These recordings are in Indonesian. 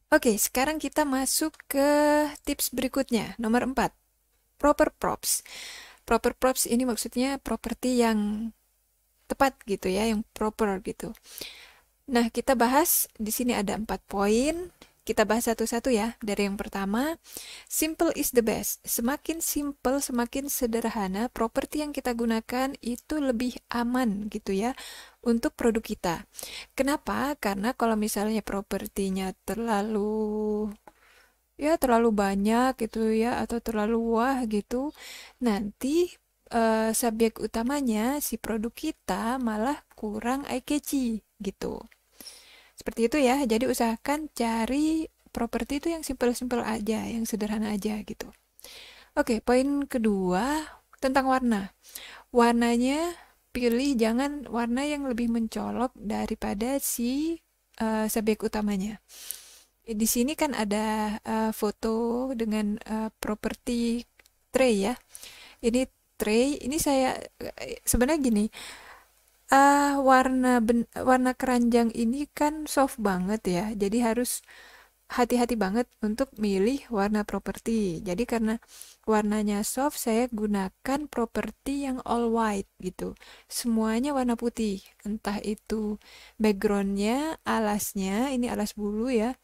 Oke, sekarang kita masuk ke tips berikutnya, nomor 4, proper props. Proper props ini maksudnya properti yang tepat gitu ya, yang proper gitu. Nah, kita bahas di sini ada 4 poin. Kita bahas satu-satu ya. Dari yang pertama, simple is the best. Semakin simple, semakin sederhana, properti yang kita gunakan itu lebih aman gitu ya untuk produk kita. Kenapa? Karena kalau misalnya propertinya terlalu banyak gitu ya atau terlalu wah gitu, nanti subjek utamanya si produk kita malah kurang eye catchy gitu. Seperti itu ya. Jadi usahakan cari properti itu yang simple-simple aja, yang sederhana aja gitu. Oke, poin kedua tentang warna. Warnanya pilih jangan warna yang lebih mencolok daripada si subjek utamanya. Di sini kan ada foto dengan properti tray ya. Ini tray, ini saya sebenarnya gini, warna keranjang ini kan soft banget ya. Jadi harus hati-hati banget untuk milih warna properti. Jadi karena warnanya soft, saya gunakan properti yang all white gitu. Semuanya warna putih. Entah itu backgroundnya, alasnya, ini alas bulu ya.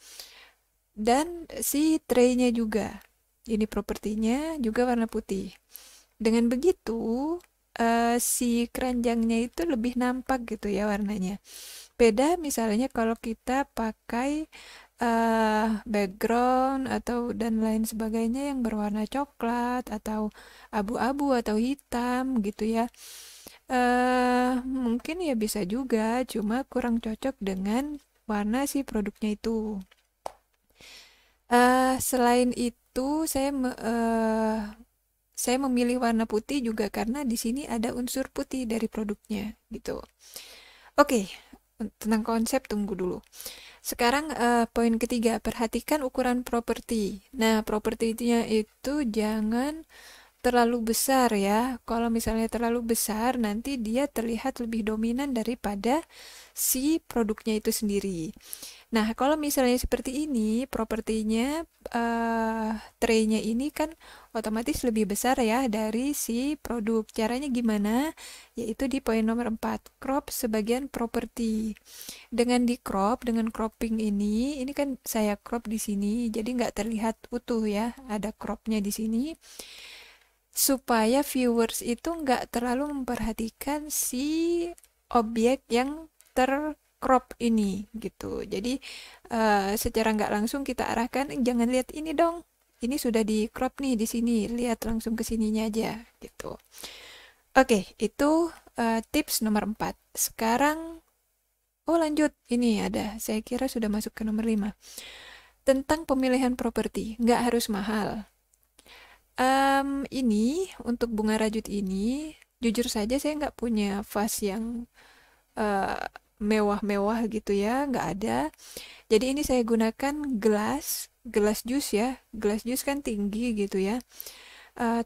Dan si tray-nya juga. Ini propertinya juga warna putih. Dengan begitu, si keranjangnya itu lebih nampak gitu ya warnanya. Beda misalnya kalau kita pakai background atau dan lain sebagainya yang berwarna coklat atau abu-abu atau hitam gitu ya. Mungkin ya bisa juga, cuma kurang cocok dengan warna si produknya itu. Selain itu, saya memilih warna putih juga karena di sini ada unsur putih dari produknya gitu. Oke, tentang konsep tunggu dulu. Sekarang poin ketiga, perhatikan ukuran properti. Nah, propertinya itu jangan terlalu besar ya. Kalau misalnya terlalu besar, nanti dia terlihat lebih dominan daripada si produknya itu sendiri. Nah, kalau misalnya seperti ini, propertinya tray-nya ini kan otomatis lebih besar ya dari si produk. Caranya gimana? Yaitu di poin nomor 4, crop sebagian properti. Dengan di crop, dengan cropping ini kan saya crop di sini, jadi nggak terlihat utuh ya, ada cropnya di sini, supaya viewers itu nggak terlalu memperhatikan si objek yang tercrop ini gitu. Jadi secara nggak langsung kita arahkan, jangan lihat ini dong, ini sudah di crop nih di sini, lihat langsung ke sininya aja gitu. Oke, itu tips nomor 4. Sekarang, oh lanjut, ini ada, saya kira sudah masuk ke nomor 5. Tentang pemilihan properti, nggak harus mahal. Ini untuk bunga rajut ini, jujur saja saya nggak punya vas yang eh, mewah-mewah gitu ya, nggak ada. Jadi ini saya gunakan gelas jus ya, gelas jus kan tinggi gitu ya.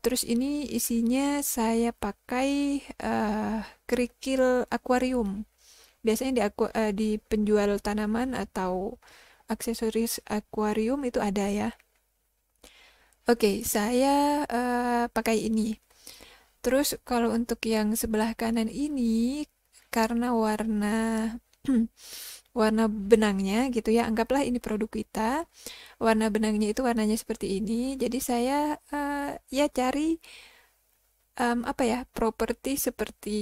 Terus ini isinya saya pakai kerikil akuarium. Biasanya di penjual tanaman atau aksesoris akuarium itu ada ya. Oke, saya pakai ini. Terus kalau untuk yang sebelah kanan ini, karena warna warna benangnya gitu ya, anggaplah ini produk kita, warna benangnya itu warnanya seperti ini. Jadi saya ya cari apa ya, properti seperti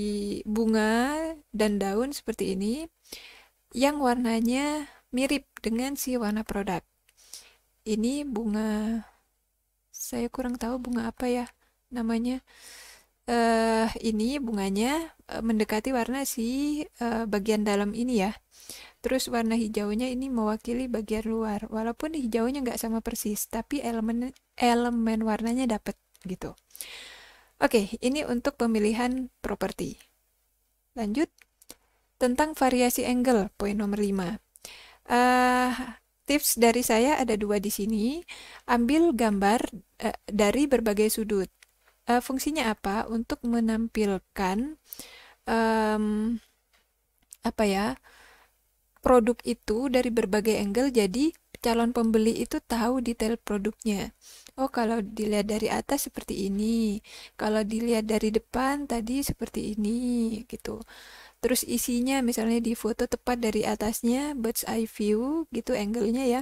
bunga dan daun seperti ini yang warnanya mirip dengan si warna produk. Ini bunga, saya kurang tahu bunga apa ya namanya. Ini bunganya mendekati warna si bagian dalam ini ya. Terus warna hijaunya ini mewakili bagian luar. Walaupun hijaunya nggak sama persis, tapi elemen elemen warnanya dapat gitu. Oke, ini untuk pemilihan properti. Lanjut tentang variasi angle, poin nomor 5. Eh, tips dari saya ada dua di sini. Ambil gambar dari berbagai sudut. Fungsinya apa? Untuk menampilkan em, apa ya, produk itu dari berbagai angle, jadi calon pembeli itu tahu detail produknya. Oh, kalau dilihat dari atas seperti ini, kalau dilihat dari depan tadi seperti ini, gitu. Terus isinya misalnya di foto tepat dari atasnya, bird's eye view, gitu angle-nya ya.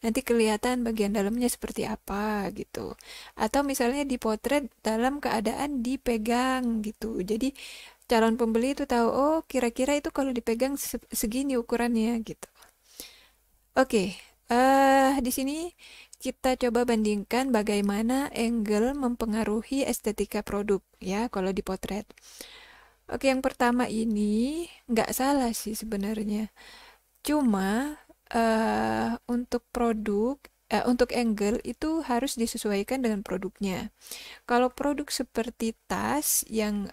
Nanti kelihatan bagian dalamnya seperti apa, gitu. Atau misalnya dipotret dalam keadaan dipegang, gitu. Jadi calon pembeli itu tahu, oh kira-kira itu kalau dipegang segini ukurannya, gitu. Oke, di sini kita coba bandingkan bagaimana angle mempengaruhi estetika produk ya kalau dipotret. Oke, yang pertama ini nggak salah sih sebenarnya. Cuma untuk angle itu harus disesuaikan dengan produknya. Kalau produk seperti tas yang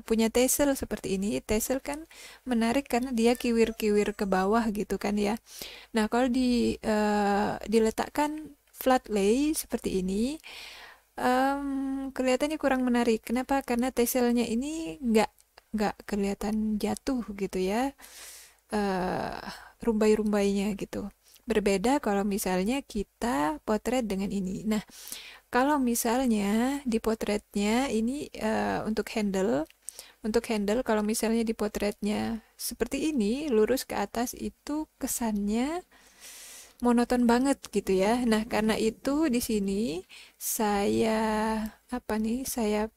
punya tassel seperti ini, tassel kan menarik karena dia kiwir-kiwir ke bawah gitu kan ya. Nah, kalau diletakkan flat lay seperti ini, kelihatannya kurang menarik. Kenapa? Karena tasselnya ini nggak kelihatan jatuh gitu ya, eh, rumbai-rumbainya gitu. Berbeda kalau misalnya kita potret dengan ini. Nah, kalau misalnya di potretnya ini untuk handle kalau misalnya di potretnya seperti ini lurus ke atas itu kesannya monoton banget gitu ya. Nah, karena itu di sini saya saya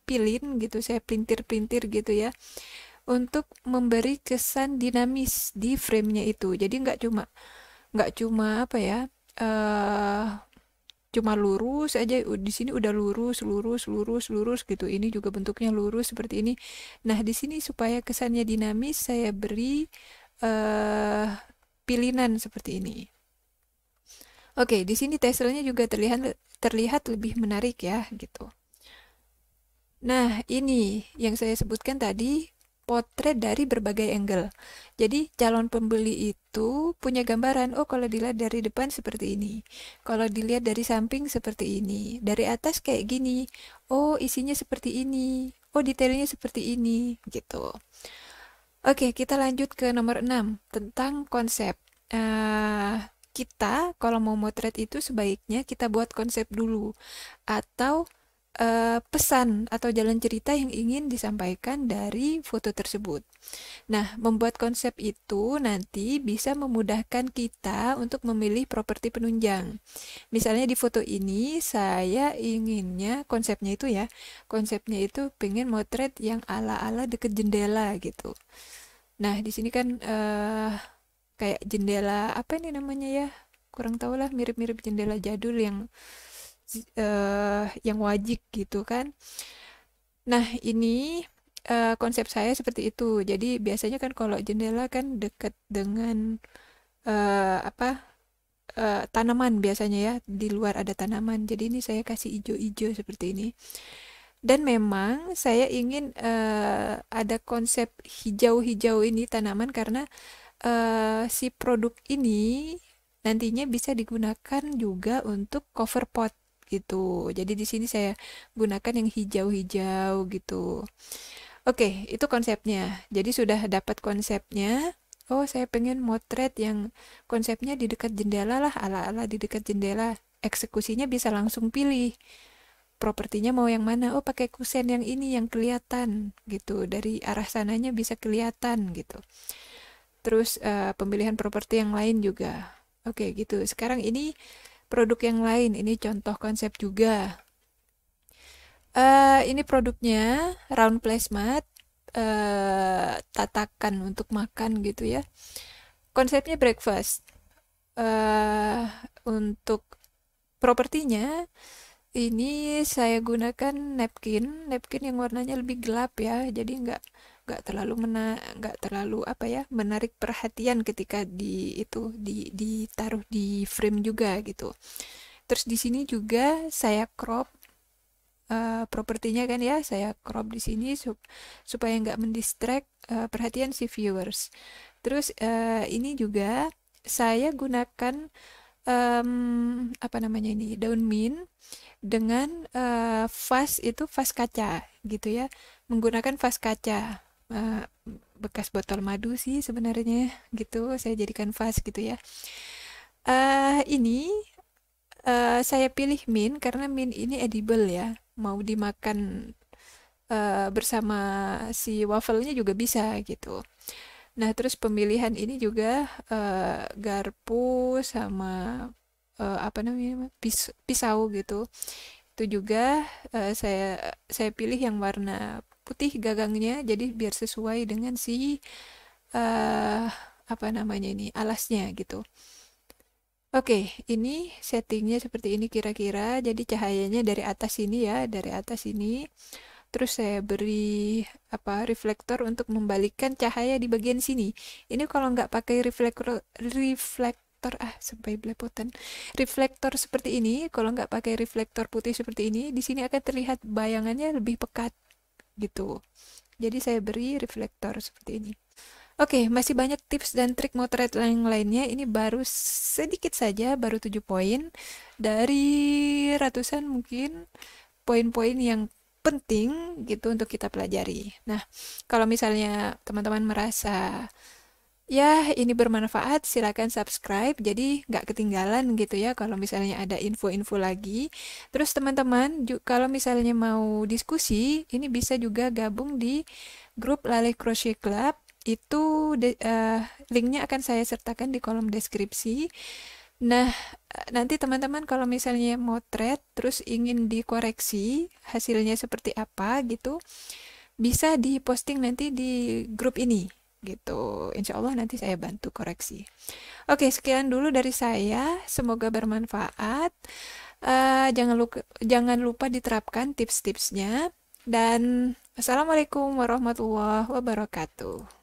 pilin gitu, saya pelintir-pelintir gitu ya untuk memberi kesan dinamis di frame-nya itu. Jadi nggak cuma eh cuma lurus aja di sini udah lurus lurus lurus lurus gitu. Ini juga bentuknya lurus seperti ini. Nah, di sini supaya kesannya dinamis saya beri eh pilihan seperti ini. Oke, di sini tasselnya juga terlihat terlihat lebih menarik ya, gitu. Nah, ini yang saya sebutkan tadi, potret dari berbagai angle. Jadi, calon pembeli itu punya gambaran, oh kalau dilihat dari depan seperti ini. Kalau dilihat dari samping seperti ini. Dari atas kayak gini. Oh, isinya seperti ini. Oh, detailnya seperti ini, gitu. Oke, kita lanjut ke nomor 6 tentang konsep. Kita kalau mau motret itu sebaiknya kita buat konsep dulu atau pesan atau jalan cerita yang ingin disampaikan dari foto tersebut. Nah, membuat konsep itu nanti bisa memudahkan kita untuk memilih properti penunjang. Misalnya di foto ini saya inginnya konsepnya itu pengen motret yang ala-ala deket jendela gitu. Nah, di sini kan kayak jendela apa ini namanya ya? Kurang tahu lah, mirip-mirip jendela jadul yang wajik gitu kan. Nah, ini konsep saya seperti itu. Jadi biasanya kan kalau jendela kan dekat dengan tanaman biasanya ya, di luar ada tanaman. Jadi ini saya kasih hijau-hijau seperti ini. Dan memang saya ingin ada konsep hijau-hijau ini tanaman karena si produk ini nantinya bisa digunakan juga untuk cover pot gitu. Jadi di sini saya gunakan yang hijau-hijau gitu. Oke, itu konsepnya. Jadi sudah dapat konsepnya. Oh, saya pengen motret yang konsepnya di dekat jendela lah, ala-ala di dekat jendela. Eksekusinya bisa langsung pilih. Propertinya mau yang mana? Oh, pakai kusen yang ini yang kelihatan gitu. Dari arah sananya bisa kelihatan gitu. Terus pemilihan properti yang lain juga. Oke, gitu. Sekarang ini produk yang lain. Ini contoh konsep juga. Ini produknya round placemat, tatakan untuk makan gitu ya. Konsepnya breakfast. Untuk propertinya ini saya gunakan napkin yang warnanya lebih gelap ya. Jadi nggak terlalu menarik perhatian ketika ditaruh di frame juga gitu. Terus di sini juga saya crop propertinya kan ya, saya crop di sini supaya nggak mendistract perhatian si viewers. Terus ini juga saya gunakan daun mint dengan vas kaca gitu ya, menggunakan vas kaca, bekas botol madu sih sebenarnya gitu, saya jadikan vas gitu ya. ini saya pilih mint karena mint ini edible ya, mau dimakan bersama si wafelnya juga bisa gitu. Nah, terus pemilihan ini juga garpu sama apa namanya pisau gitu. Itu juga saya pilih yang warna putih gagangnya, jadi biar sesuai dengan si eh apa namanya ini alasnya gitu. Oke, ini settingnya seperti ini kira-kira. Jadi cahayanya dari atas ini ya, dari atas ini. Terus saya beri apa reflektor untuk membalikkan cahaya di bagian sini. Ini kalau nggak pakai reflektor sampai belepotan. Reflektor seperti ini, kalau nggak pakai reflektor putih seperti ini, di sini akan terlihat bayangannya lebih pekat gitu. Jadi saya beri reflektor seperti ini. Oke, masih banyak tips dan trik motret yang lainnya. Ini baru sedikit saja, baru 7 poin dari ratusan mungkin poin-poin yang penting gitu untuk kita pelajari. Nah, kalau misalnya teman-teman merasa ya ini bermanfaat, silakan subscribe jadi nggak ketinggalan gitu ya kalau misalnya ada info-info lagi. Terus teman-teman kalau misalnya mau diskusi, ini bisa juga gabung di grup Lale Crochet Club. Itu linknya akan saya sertakan di kolom deskripsi. Nah, nanti teman-teman kalau misalnya mau thread terus ingin dikoreksi hasilnya seperti apa gitu, bisa diposting nanti di grup ini gitu. Insya Allah nanti saya bantu koreksi. Oke, sekian dulu dari saya. Semoga bermanfaat. Jangan lupa diterapkan tips-tipsnya. Dan Assalamualaikum warahmatullahi wabarakatuh.